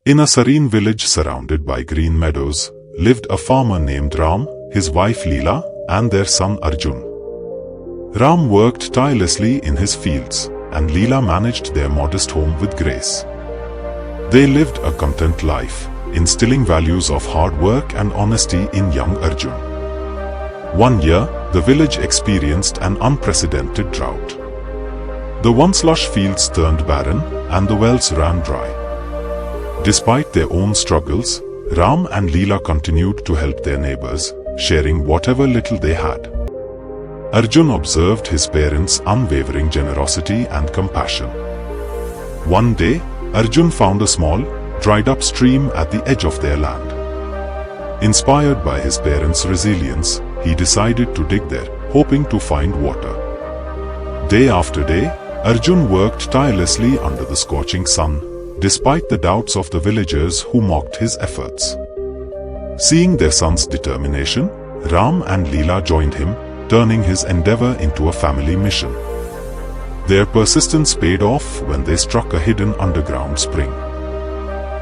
In a serene village surrounded by green meadows, lived a farmer named Ram, his wife Leela, and their son Arjun. Ram worked tirelessly in his fields, and Leela managed their modest home with grace. They lived a content life, instilling values of hard work and honesty in young Arjun. One year, the village experienced an unprecedented drought. The once lush fields turned barren, and the wells ran dry. Despite their own struggles, Ram and Leela continued to help their neighbors, sharing whatever little they had. Arjun observed his parents' unwavering generosity and compassion. One day, Arjun found a small, dried-up stream at the edge of their land. Inspired by his parents' resilience, he decided to dig there, hoping to find water. Day after day, Arjun worked tirelessly under the scorching sun, despite the doubts of the villagers who mocked his efforts. Seeing their son's determination, Ram and Leela joined him, turning his endeavor into a family mission. Their persistence paid off when they struck a hidden underground spring.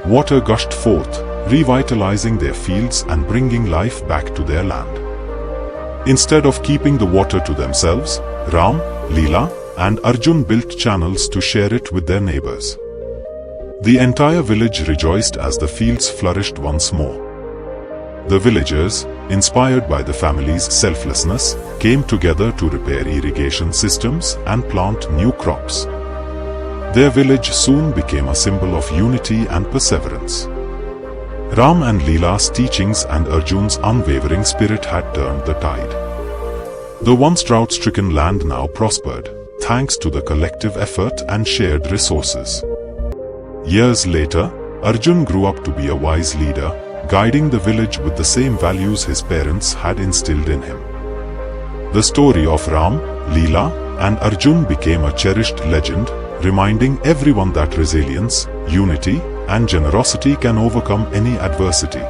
Water gushed forth, revitalizing their fields and bringing life back to their land. Instead of keeping the water to themselves, Ram, Leela, and Arjun built channels to share it with their neighbors. The entire village rejoiced as the fields flourished once more. The villagers, inspired by the family's selflessness, came together to repair irrigation systems and plant new crops. Their village soon became a symbol of unity and perseverance. Ram and Leela's teachings and Arjun's unwavering spirit had turned the tide. The once drought-stricken land now prospered, thanks to the collective effort and shared resources. Years later, Arjun grew up to be a wise leader, guiding the village with the same values his parents had instilled in him. The story of Ram, Leela, and Arjun became a cherished legend, reminding everyone that resilience, unity, and generosity can overcome any adversity.